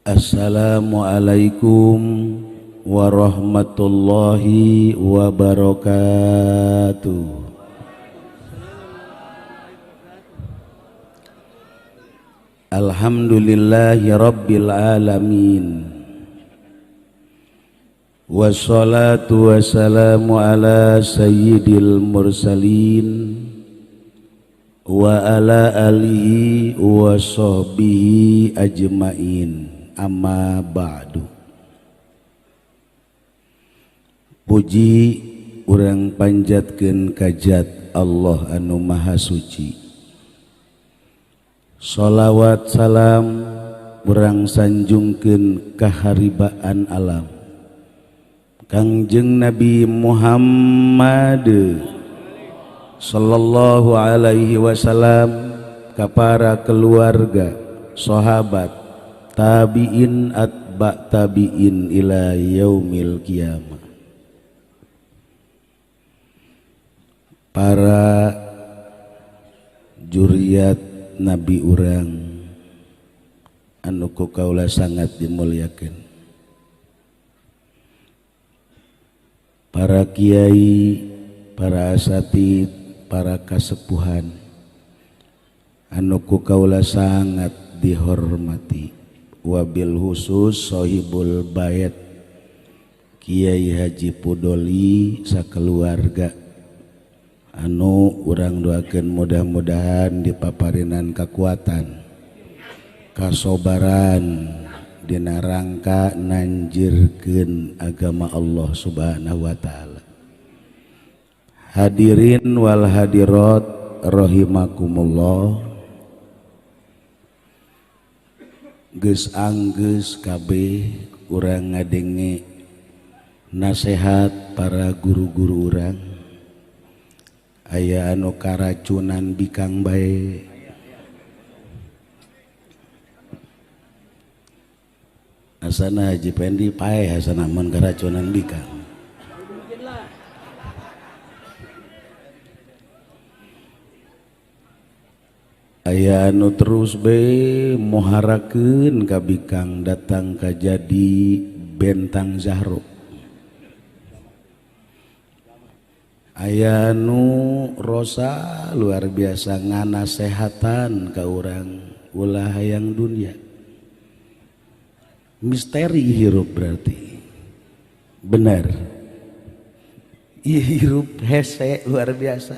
Assalamualaikum warahmatullahi wabarakatuh. Alhamdulillahi rabbil alamin. Wassalatu wassalamu ala sayyidil mursalin wa ala alihi wa sahbihi ajmain. Amma ba'du. Puji urang panjatkeun kajat Allah anu maha suci. Sholawat salam urang sanjungkeun kaharibaan alam Kangjeng Nabi Muhammad sallallahu alaihi wasallam, ka para keluarga, sahabat, tabi'in, atba' tabi'in ila yaumil qiyamah. Para juriat Nabi urang anu ku kaula sangat dimuliakeun, para kiai, para asatid, para kasepuhan anu ku kaula sangat dihormati, wabil khusus sohibul bait Kiai Haji Pudoli sakeluarga anu urang doakeun mudah-mudahan dipaparinan kekuatan, kasobaran dina rangka nanjirkeun agama Allah Subhanahu wa taala. Hadirin wal hadirat rahimakumullah. Geus anggeus kabeh urang ngadenge nasehat para guru-guru urang. Aya anu karacunan bikang bae, asana Haji Pendi pae asana mun karacunan bikang. Aya anu terus be moharakeun ka bikang datang ka jadi bentang Zahro. Aya anu rosa luar biasa nganasehatan ka urang ulah hayang dunia. Misteri hirup berarti. Benar. Ieu hirup hese luar biasa.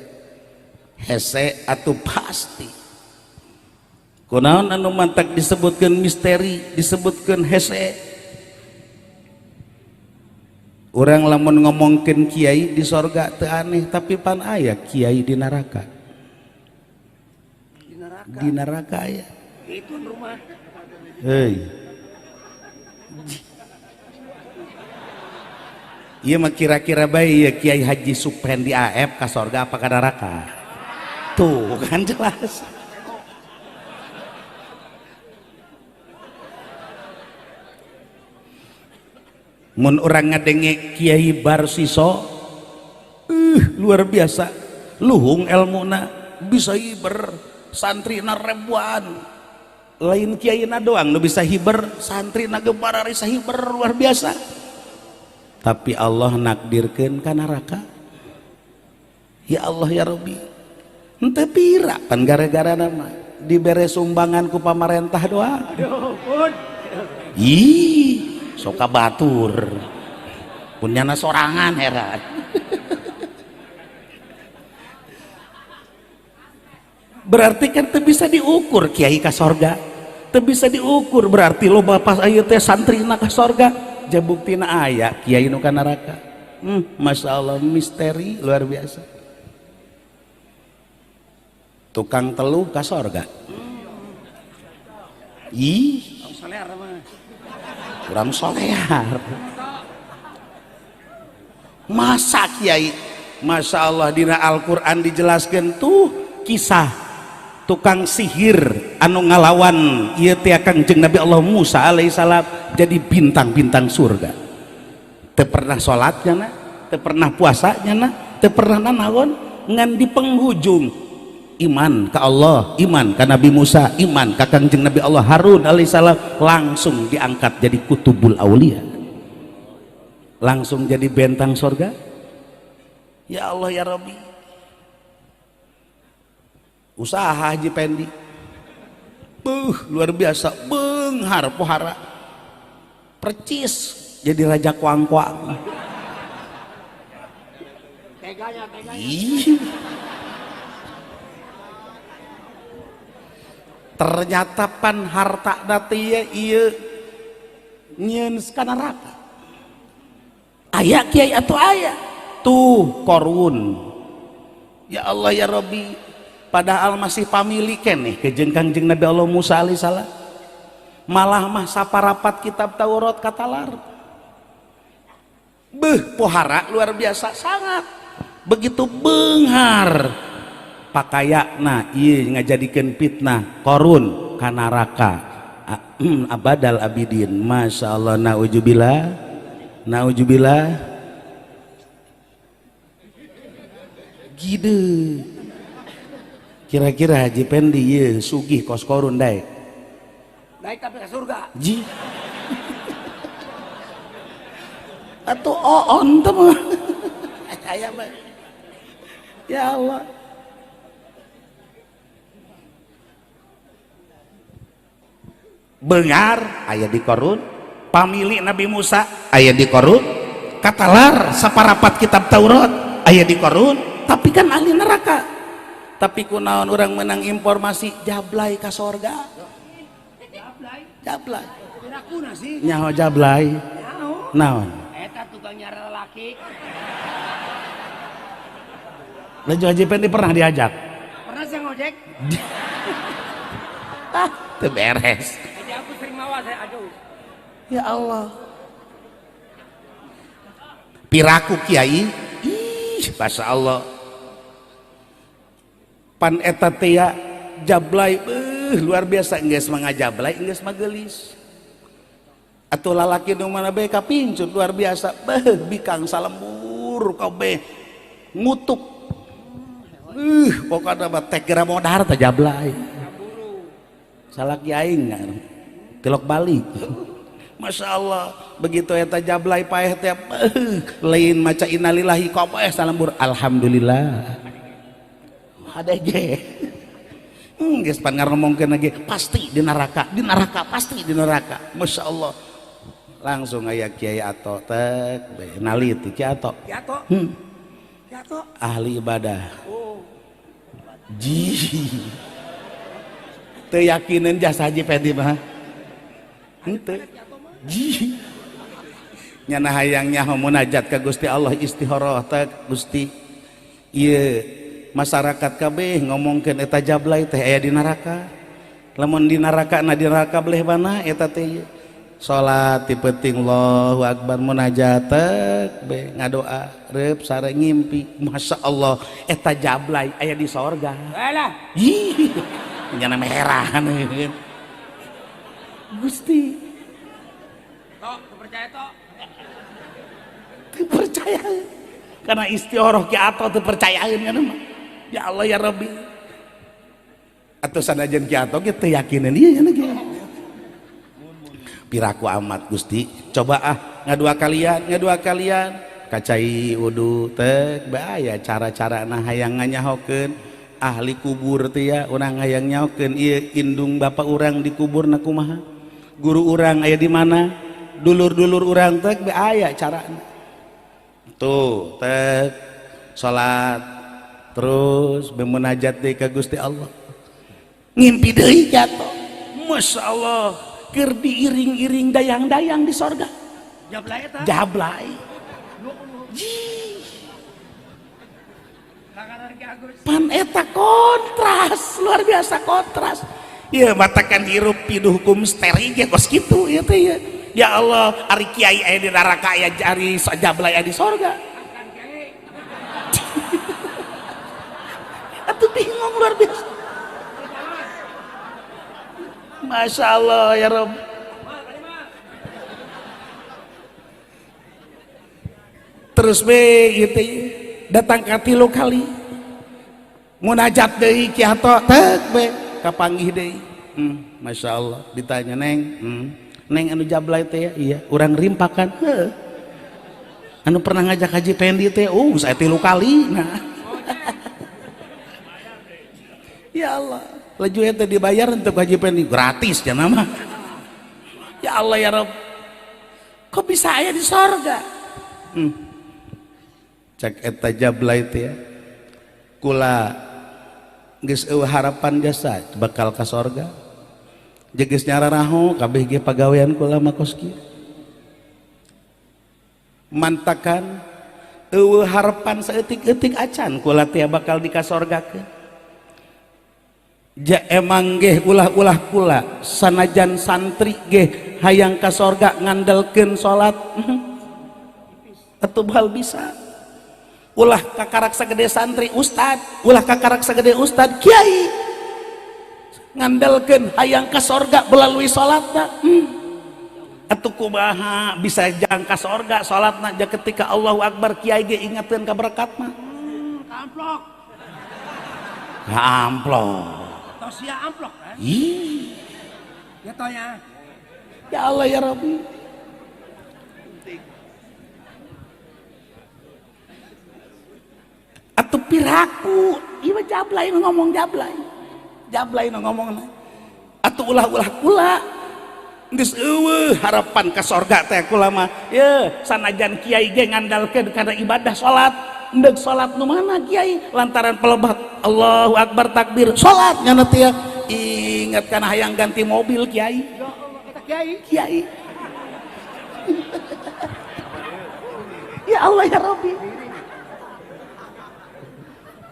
Hese atuh pasti. Kunaon anu mantak disebutkeun misteri, disebutkeun hese. Urang lamun ngomongkeun kiai di sorga teu aneh, tapi pan aya kiai di neraka. Di neraka aya. Itu rumah. Heuy. Ieu mah kira-kira bae ya Kiai Haji Supendi AF ka sorga apa ka neraka. Tuh kan jelas. Mun orang ngadenge Kiai Barsiso luar biasa, luhung elmuna, bisa hiber santrina ribuan. Lain kiaina doang nu bisa hiber, santrina gebar bisa hiber, luar biasa. Tapi Allah nakdirkeun ka neraka. Ya Allah ya Rabbi, henteu pira pan gara-gara nama dibere sumbangan ku pamarentah doang. Ih, soka batur punyana sorangan heran. Berarti kan teu bisa diukur kiai ka sorga, teu bisa diukur. Berarti lo bapak ayeuna teh santrina ka sorga, jabuktina aya kiai nu ka neraka. Masya Allah, misteri luar biasa. Tukang teluh ka sorga. Ih, kurang solear. Masa kiai, Masya Allah, dina Al-Quran dijelaskan tuh kisah tukang sihir anu ngalawan ieu teh Kangjeng Nabi Allah Musa alaihissalam jadi bintang-bintang surga. Teu pernah salatnya na, teu pernah puasanya na, teu pernah nanaon, ngan di penghujung iman ke Allah, iman ke Nabi Musa, iman ke Kangjeng Nabi Allah Harun alaihissalam, langsung diangkat jadi kutubul aulia, langsung jadi bentang sorga. Ya Allah ya Rabbi, usaha Haji Pendi luar biasa, benghar pohara percis jadi raja kuang-kuang. Ternyata pan harta dati iya nyen kana neraka. Aya kiai atau aya tuh korun. Ya Allah ya Rabbi, padahal masih pamili keneh ke Kangjeng Nabi Allah Musa alaihissalam, malah mah saparapat kitab Taurat katalar. Pohara luar biasa sangat, begitu benghar pakayakna ieu ngajadikeun fitnah korun ka neraka abadal abidin. Masya Allah, naujubillah, naujubillah. Gide kira-kira Haji Pendi ieu sugih kos korun daek tapi ke surga ji atau on teman ayah ya Allah. Bengar aya di korun, pamili Nabi Musa aya di korun, katalar saparapat kitab Taurat aya di korun, tapi kan ahli neraka. Tapi kunaon orang menang informasi jablay ka sorga. Jablay nyaho jablay naon eta tukang nyara laki. Laju Haji Pendi pernah diajak? Pernah saya ngojek. Itu beres. Jadi aku sering mawas saya aduh. Ya Allah. Piraku kiai, Masya Allah. Pan eta teh jablay luar biasa, geus mangajablay geus magelis. Atuh lalaki nu mana bae kapincut luar biasa, bikang salembur kabeh ngutuk. Pokoknya mah teh geura modar teh jablay. Salaki aing tilok balik. Masya Allah, begitu eta jablay paeh teh lain maca innalillahi kabeh salembur alhamdulillah. Hadege. Geus pan ngomongkeun lagi pasti di neraka, di neraka pasti di neraka. Masya Allah. Langsung aya Kiai Ato tek naliti Kiai Ato. Kiai Ato. Kiai Ato ahli ibadah. Oh. Ji. Teu yakinen jasa Haji Pendi mah. Henteu. Ji. Nyana hayang nyaho munajat ka Gusti Allah istikharah teh Gusti. Ieu masyarakat kabeh ngomongkeun eta jablay teh aya di neraka. Lamun di neraka na di neraka beuleh mana eta teh salat ti penting Allahu akbar munajat be ngadoa reup sare ngimpi. Masya Allah eta jablay aya di sorga. Alah. Ih. Nyana merah Gusti. Tok percaya tok. Percaya. Karena istikharah Ki Ato teu percayaeun kana mah. Ya Allah ya Rabbi. Atuh sanajan Ki Ato ge teu yakinen ieu nya ge. Piraku amat Gusti. Coba ngadua kalian kacai wudu teh bae cara-carana hayang nganyahokeun ahli kubur teh ya, urang hayang nyahokeun ieu indung bapak urang dikuburna kumaha, guru urang aya di mana, dulur-dulur urang teh bae aya carana. Tuh teh salat terus bermunajat deui ka Gusti Allah. Ngimpi deui jatuh. Masya Allah, keur diiring-iring dayang-dayang di sorga. Jablay eta. Jablay. Pan eta kontras, luar biasa kontras. Ya matakan hirup piduh hukum steri ge kos kitu ya teh ya. Ya Allah, ari kiai aya di neraka aya ari jablay aya di sorga. Atuh bingung luar biasa. Masya Allah ya Rabb. Terus be gitu datang ke 3 kali munajat deui Ki Hato teu be kapanggih deui. Masya Allah ditanya neng, neng anu jablay teh ya, iya urang rimpakan. Anu pernah ngajak haji pendi teh saya 3 kali nah. Ya Allah laju eta dibayar untuk haji pendi gratis ya nama. Ya Allah ya Rabb kok bisa aya di sorga. Cek eta jablay teh ya kula geus eueuh harapan jasa bakal ka sorga jeung geus nyararaho kabeh ge pagawean kula makos kieu mantakan eueuh harapan saeutik-eutik acan kula teh bakal di ka sorgakeun ja emang ge ulah-ulah kula sanajan santri ge hayang ka sorga ngandelkeun salat atuh hal bisa ulah kakarak sagede santri ustad ulah kakarak sagede ustad kiai ngandalkeun hayang ka sorga melalui salatna atuh kumaha bisa jang ka sorga salatna ja ketika Allahu Akbar kiai ge ingatkeun ka berkat mah amplok amplok tos ya amplok kan ih ya tonya ya Allah ya Rabbi atau piraku ieu jablay nu ngomong jablay nu ngomong atau ulah-ulah kula geus eueuh harapan ka sorga teh kula mah ye sanajan kiai ge ngandalkeun kana ibadah salat endeg salat nu mana kiai lantaran pelebak Allahu Akbar takbir salat nya teh ingat kana hayang ganti mobil kiai ya Allah eta kiai ya Allah ya Rabbi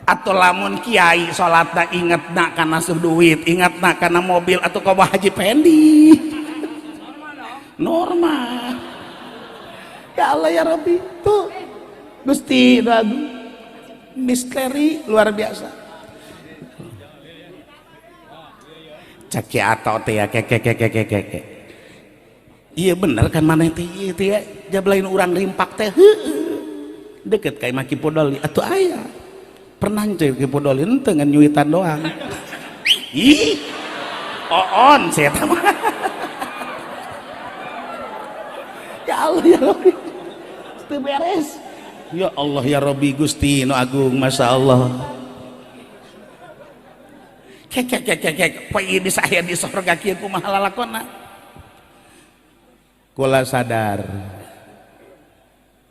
atau lamun kiai salatna ingetna kana duit ingatna kana mobil atau kobah haji pendi normal ya Allah ya Rabbi tuh Gusti Agung misteri luar biasa caki atau teh ya keke iya bener kan mana teh ieu teh jablain urang rimpak teh deket kayak Maki Podoli atuh aya pernah cuy ke Podoli ente ngan nyuitan doang ih oon saya tahu ya Allah ya Rabbi itu beres ya Allah ya Rabbi Gusti nu Agung Masya Allah kek poe bisa aya di sorga kieu kumaha lalakonna kula sadar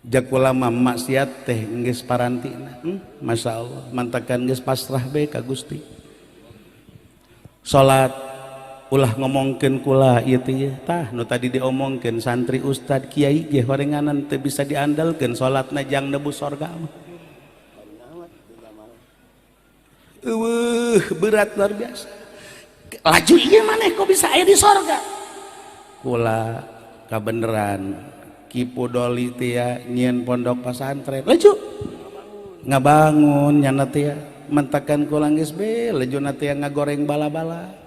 jak ulama maksiat teh geus parantina Masya Allah mantakan geus pasrah bae ka Gusti salat ulah ngomongkeun kula ieu teh tah nu tadi diomongkeun santri ustad kiai ge horenganan teu bisa diandalkeun salatna jang nebus sorga berat luar biasa laju ieu maneh kok bisa aya di sorga kula kabeneran Ki Podoli tia nyieun pondok pesantren laju ngabangun nyana tia mentakan kulang geus be laju tia ngagoreng bala-bala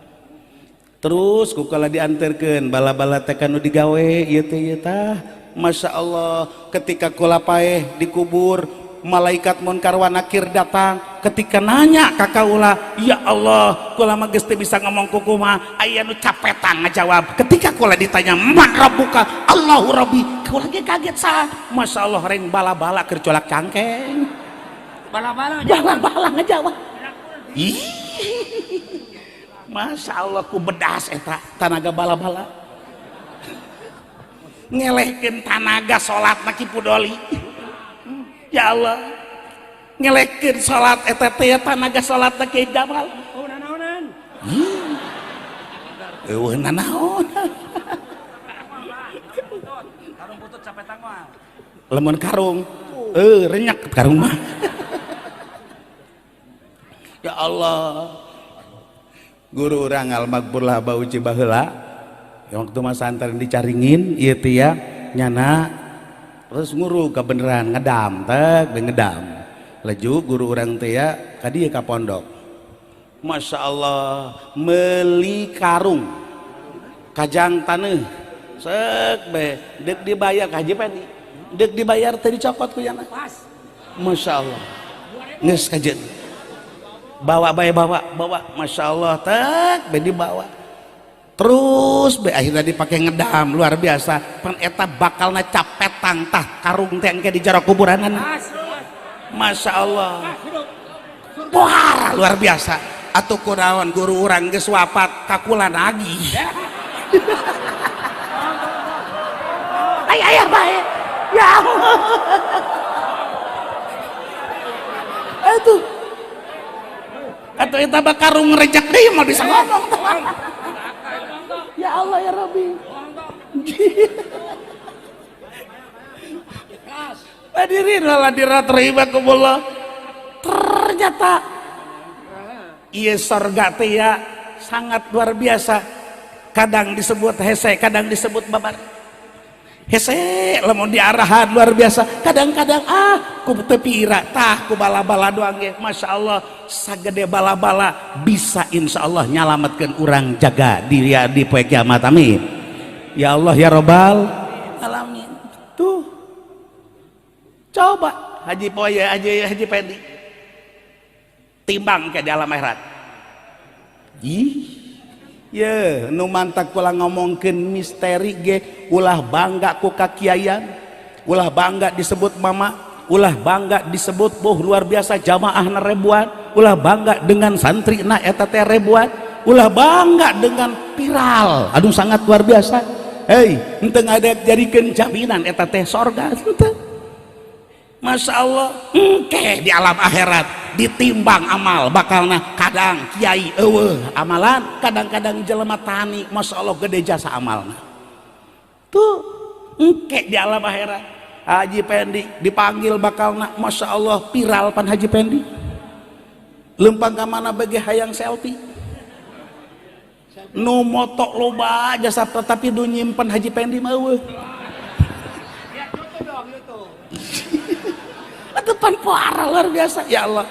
terus kukala dianterkeun bala-bala teh kanu digawe ieu teh tah Masya Allah ketika kula paeh dikubur malaikat munkar wa nakir datang ketika nanya ka kaula ya Allah kula mah geus teu bisa ngomong kumaha aya nu capetan ngajawab ketika kula ditanya man rabbuka Allahu rabbi kula ge kaget sah Masya Allah reng bala-bala keur colak cangkeng bala-bala ngajawab ih Masya Allah ku bedas eta tanaga bala-bala ngelehkeun tanaga salatna Ki Podoli ya Allah ngelekeun salat eta teh tanaga salatna Kiai Jamal naonan eueuh nanaon karung putut capetan mah lamun karung renyak karung mah ya Allah guru urang almaghfur lah bauci baheula waktu masa antaren dicaringin ieu teh ya nyana terus nguru kebeneran ngedam tek ngedam laju guru orang teh ya ka dieu ka pondok Masya Allah meuli karung kajang taneuh seuk be deuk dibayar ka haji pendi deuk dibayar teh dicokot ku yana Masya Allah geus kajeun bawa bae bawa masya Allah tak be dibawa terus be akhirnya dipakai ngedam luar biasa pan eta bakalna capetang tah karung teh engke di jero kuburan masya Allah wah luar biasa atuh kunaon guru urang geus wafat kakulan lagi ayah bae ya Allah atau eta mah karung rejak deui mah bisa ngomong ya Allah ya Rabbi hadirin hadirat rahimakumullah ternyata ieu sorga teh ya sangat luar biasa kadang disebut hese kadang disebut babar hese lamun diarahan luar biasa kadang-kadang ku tepira tah ku bala-bala doang ge masya Allah sagede bala-bala bisa insya Allah nyalametkeun urang jaga diri di poe kiamat amin ya Allah ya Rabbal alamin tuh coba Haji Poye Haji Pendi timbang ke di alam akhirat ya nu mantak kula ngomongkeun misteri ge ulah bangga ku kakiayan ulah bangga disebut mama ulah bangga disebut luar biasa jamaah na ribuan ulah bangga dengan santri na eta teh ribuan ulah bangga dengan viral aduh sangat luar biasa hei henteu ngadek jadikeun jaminan eta teh sorga henteu masya Allah engke di alam akhirat ditimbang amal bakalna kadang kiai eueuh amalan kadang-kadang jelema tani masya Allah gede jasa amalna tuh engke di alam akhirat Haji Pendi dipanggil bakalna masya Allah viral pan Haji Pendi lempang ka mana bege hayang selfie nu moto loba jasa tetapi nu nyimpen Haji Pendi mah eueuh depan parah luar biasa ya Allah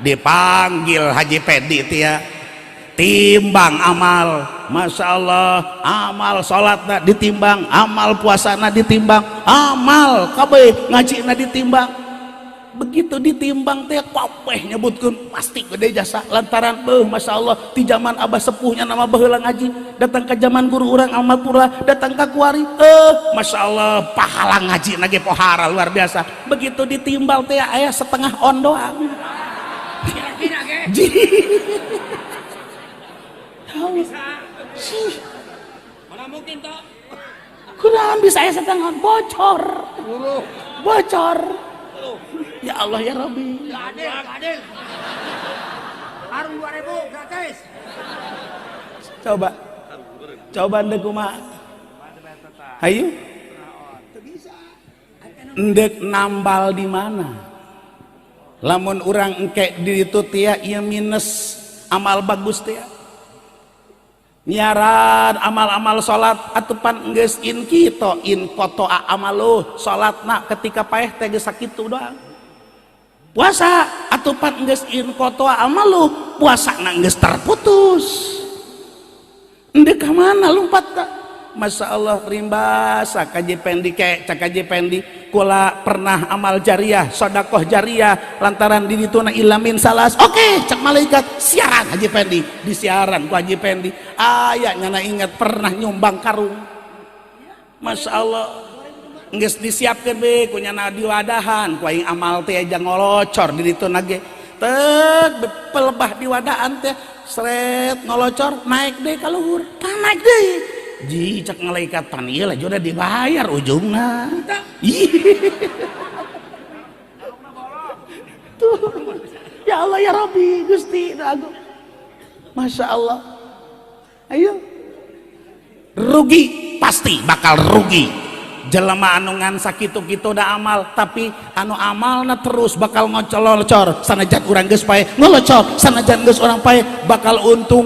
dipanggil Haji Pendi ya timbang amal masya Allah amal sholatna ditimbang amal puasana ditimbang amal kabeh ngajina ditimbang begitu ditimbang teh kabeh nyebutkeun pasti gede jasa lantaran masya Allah di zaman abah sepuhnya nama baheula ngaji datang ke zaman guru urang amal pura datang ke kuari masya Allah pahala ngaji nage pohara luar biasa begitu ditimbang teh aya setengah on doang mana mungkin toh kurang bisa aya setengah bocor ya Allah ya Rabbi adil harung 2000 gratis coba ndek kumaha hayu ndek nambal di mana lamun urang engke di ditu tia ieu minus amal bagus teh nyaran amal-amal salat atupan geus in kita in foto amalu salatna ketika paeh teh geus sakitu doang puasa atupan geus in foto amalu puasana geus terputus endeu ka mana lumpat tak masya Allah rimbasa Haji Pendi cak Haji Pendi kula pernah amal jariah sedekah jariah lantaran di dituna ilamin salas oke cak malaikat siaran Haji Pendi disiaran ku Haji Pendi aya nyana ingat pernah nyumbang karung masya Allah geus disiapkeun be ku nyana diwadahan ku aing amal teh aja ngolocor di dituna ge teu pelebah diwadahan teh sret ngolocor naik deui ka luhur naik deui ji cek malaikat pan ieu lah udah dibayar ujungna tuh ya Allah ya Rabbi Gusti agung masya Allah ayo rugi pasti bakal rugi jelema anu ngan sakitu-kitu da amal tapi anu amalna terus bakal ngolocor sanajan urang geus pae ngolocor sanajan geus urang pae bakal untung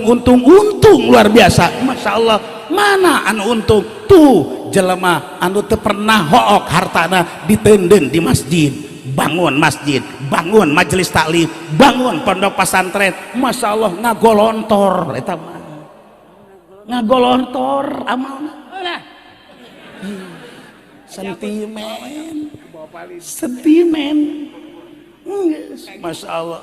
luar biasa masya Allah mana anu untung tuh jelema anu teu pernah hook hartana diteunden di masjid bangun masjid bangun majelis taklim bangun pondok pesantren masya Allah ngagolontor eta mah ngagolontor amalna sentimen Masya Allah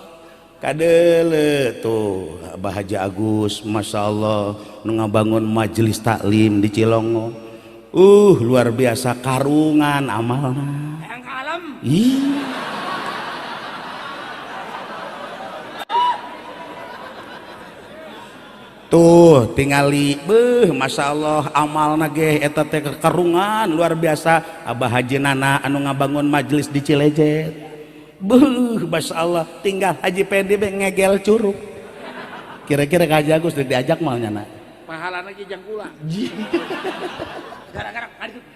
kadele tuh Abah Haji Agus Masya Allah ngabangun majelis taklim di Cilongo luar biasa karungan amalna Yang kalem. ih tuh tingali Masya Allah amalna ge eta teh karungan luar biasa Abah Haji Nana anu ngabangun majelis di Cilejet Masya Allah tinggal Haji Pendi ngegel curug kira-kira Kak Haji Agus diajak malnya nak Pahala lagi jang pula. Gara-gara aing.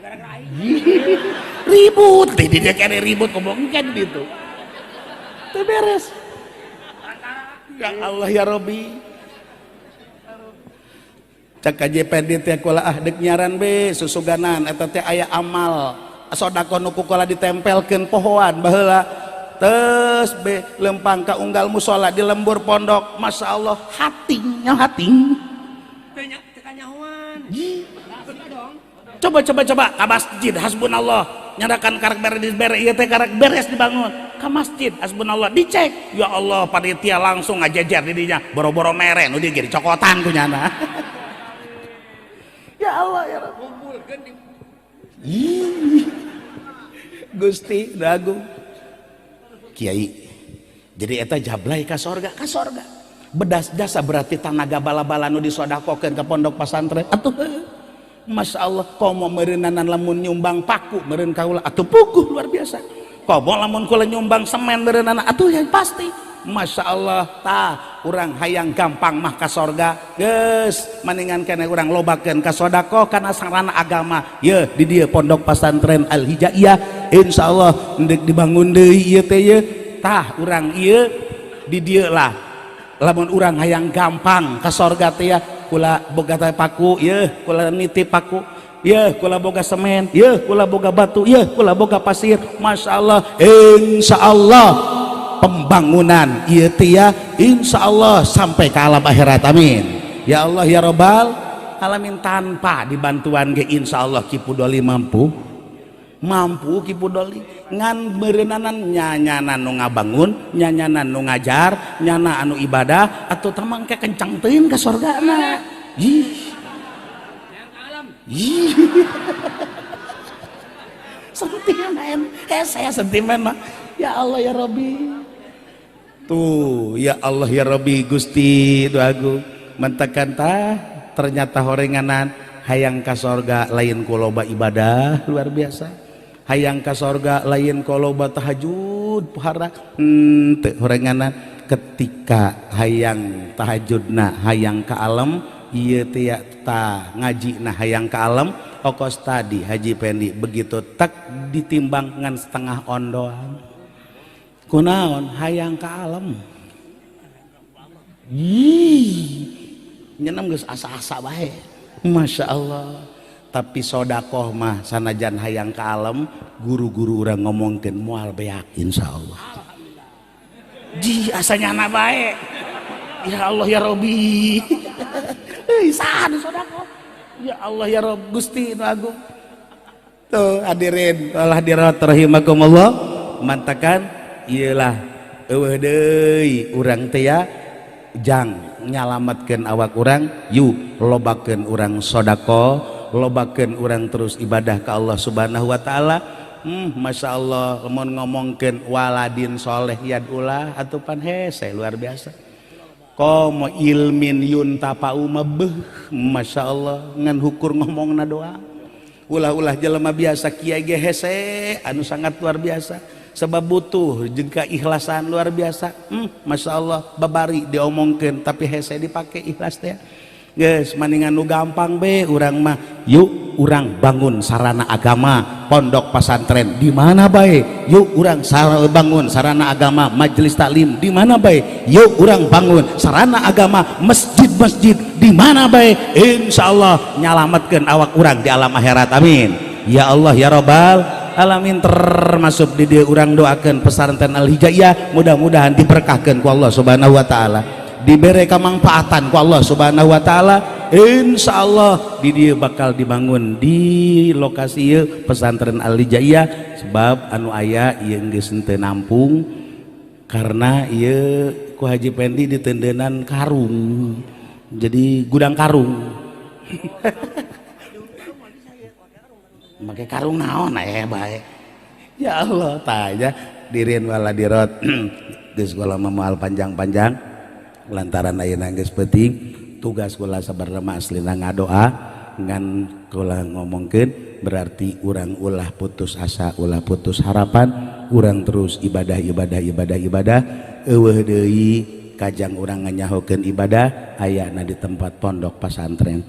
ribut dia kene ribut ngomongkan gitu teu beres ya Allah ya Robi cak Haji Pendi teh kula dek nyaran be susuganan eta teh aya amal sodako nu kukulah ditempelkeun pohoan baheula terus be lempang ka unggal musola di lembur pondok Masya Allah hating Tekanyawan. coba ka masjid hasbunallah nyadakan karak beres ieu teh karak beres dibangun ka masjid hasbunallah dicek ya Allah panitia langsung ngajejer di dinya boro-boro mere nu dieu cokotan ku nyana ya Allah ya Rabb Kumpulkeun di Gusti Dagung Kiai jadi eta jablay ka sorga bedas jasa berarti tanaga bala-bala nu disodakokeun ka pondok pesantren atuh Masya Allah komo meureunnanan lamun nyumbang paku meureun kaula atuh puguh luar biasa komo lamun kula nyumbang semen meureunana atuh ya pasti Masya Allah tah urang hayang gampang mah ka sorga geus maningan keneh urang lobakeun ka sodako kana sarana agama ye di dieu pondok pesantren Al Hijaiyah insyaallah endek dibangun deui ieu teh ye tah urang ieu di dieu lah lamun urang hayang gampang ka sorga teh ya kula boga teh paku ye kula nitip paku ye kula boga semen ye kula boga batu ye kula boga pasir Masya Allah insyaallah pembangunan ieu teh ya insyaallah sampai ke alam akhirat amin ya Allah ya Rabbal alamin tanpa dibantuan ge insyaallah Ki Pudoli mampu Ki Pudoli ngan beureunanan nyanyanan nu ngabangun nyanyanan nu ngajar nyana anu ibadah atuh tamangke kencang teuing ka sorgana ih yang kalem. ih sentimen saya sentimen mah ya Allah ya Rabbi tuh ya Allah ya Rabbi Gusti doagu mentekan tah ternyata horenganan hayang ka sorga lain ku loba ibadah luar biasa hayang ka sorga lain ku loba tahajud pohara teu horenganan ketika hayang tahajudna hayang ka alam ieu teh tah ngajina hayang ka alam okos tadi Haji Pendi begitu tak ditimbang ngan setengah ondoan kunaon hayang ka alam nyenam geus asa-asa bae Masya Allah tapi sodakoh mah sanajan hayang ka alam guru-guru urang ngomongkeun moal beak insyaallah di asanya bae ya Allah ya Rabbi saha sodakoh ya Allah ya Rabb Gusti nu agung tuh hadirin wal hadirat rahimakumullah mantakan iyalah eueuh deui urang teh ya jang nyalametkeun awak urang yuk lobakeun urang sodako lobakeun urang terus ibadah ka Allah Subhanahu wa taala Masya Allah lamun ngomongkeun waladin soleh yadulah atupan hese luar biasa komo ilmin yuntapa'u mabeh Masya Allah ngan hukur ngomongna doa ulah-ulah jelema biasa kiai ge hese anu sangat luar biasa sebab butuh jeung keikhlasan luar biasa Masya Allah babari diomongkeun tapi hese dipake ikhlas teh geus maningan nu gampang be urang mah yuk urang bangun sarana agama pondok pesantren di mana bae yuk urang bangun sarana agama majelis taklim di mana bae yuk urang bangun sarana agama masjid-masjid di mana bae insyaallah nyalametkeun awak urang di alam akhirat amin ya Allah ya Rabbal alamin termasuk di dia urang doakeun pesantren Al Hijaiyah mudah-mudahan diberkahkeun ku Allah Subhanahu wa taala diberi kemanfaatan ku Allah Subhanahu wa taala insyaallah di dia bakal dibangun di lokasi ieu pesantren Al Hijaiyah sebab anu aya ieu geus teu nampung karena ieu ku Haji Pendi ditendenan karung jadi gudang karung pakai karung naon baik ya Allah tanya dirin wala dirot geus kula moal panjang-panjang lantaran ayeuna geus penting tugas kula sabarema aslina ngadoa ngan kula ngomongkeun berarti urang ulah putus asa ulah putus harapan urang terus ibadah eueuh deui kajang urang nganyahokeun ibadah ayana di tempat pondok pesantren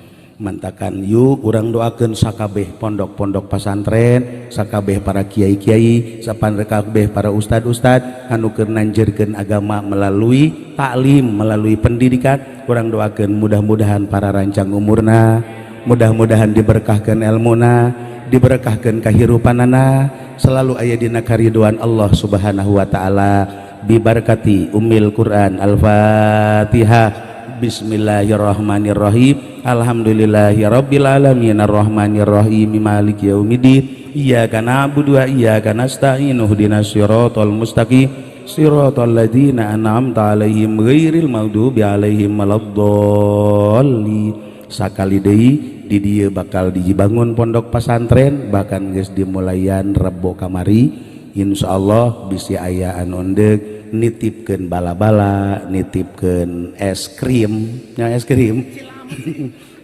mantakan yuk urang doakeun sakabeh pondok-pondok pesantren sakabeh para kiai-kiai sapanrekabeh para ustad-ustad anu keur nanjeurkeun agama melalui taklim melalui pendidikan urang doakeun mudah-mudahan para rancang umurna mudah-mudahan diberkahkan ilmuna diberkahkan kahirupanana selalu aya dina kariduan Allah subhanahu wa ta'ala bibarakati ummil Quran al-fatihah bismillahirrahmanirrahim alhamdulillahirabbil alamin arrahmanirrahim maliki yaumiddin iyyaka na'budu wa iyyaka nasta'in ihdinas siratal mustaqim siratal ladzina an'amta 'alaihim ghairil maghdubi 'alaihim waladdallin sakali deui di dieu bakal dibangun pondok pesantren bahkan geus dimulayan rebo kamari insyaallah bisi aya anu endeg nitipkeun bala-bala nitipkeun es krim nya es krim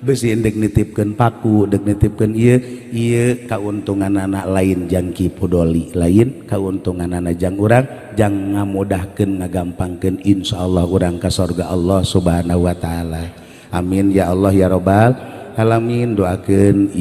bisi endeg nitipkeun paku deg nitipkeun ieu kauntungan anak lain jang Ki Podoli lain kauntungan anak jang urang jang ngamudahkeun ngagampangkeun insyaallah urang ka surga Allah subhanahu wa ta'ala amin ya Allah ya rabbal alamin doakeun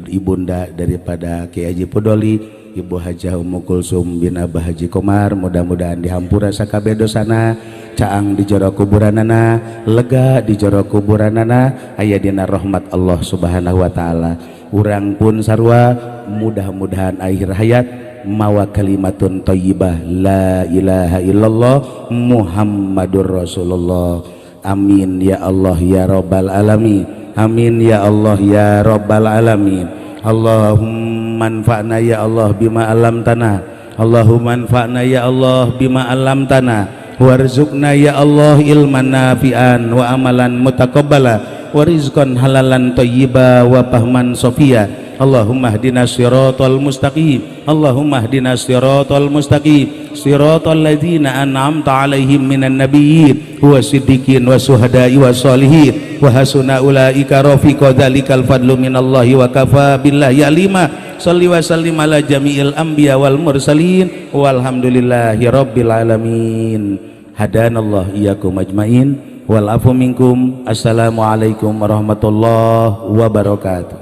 ibunda daripada Kiai Haji Podoli Ibu Hajah Ummu Kulsum bin Abah Haji Komar mudah-mudahan dihampura sakabeh dosana caang di jero kuburanana lega di jero kuburanana aya dina rahmat Allah subhanahu wa ta'ala urang pun sarua mudah-mudahan akhir hayat mawa kalimatun thayyibah la ilaha illallah Muhammadur Rasulullah amin ya Allah ya rabbal alamin amin ya Allah ya rabbal alamin Allahumma anfa'na ya Allah bima alamtana Allahumma anfa'na ya Allah bima alamtana warzuqna ya Allah ilman nafi'an wa amalan mutaqabbala wa rizqan halalan thayyiba wa fahman sofia Allahumma hdinas siratal mustaqim Allahumma hdinas siratal mustaqim siratal ladzina an'amta 'alaihim minan nabiyyin wa siddiqin wa syuhada'i wa sholihin wa hasuna ulaika rafiqa dzalikal fadlu minallahi wa kafa billahi alima shalli wa sallim ala jami'il anbiya wal mursalin walhamdulillahi rabbil alamin hadanallahu iyyakum ajmain wal afu minkum assalamu alaikum warahmatullahi wabarakatuh.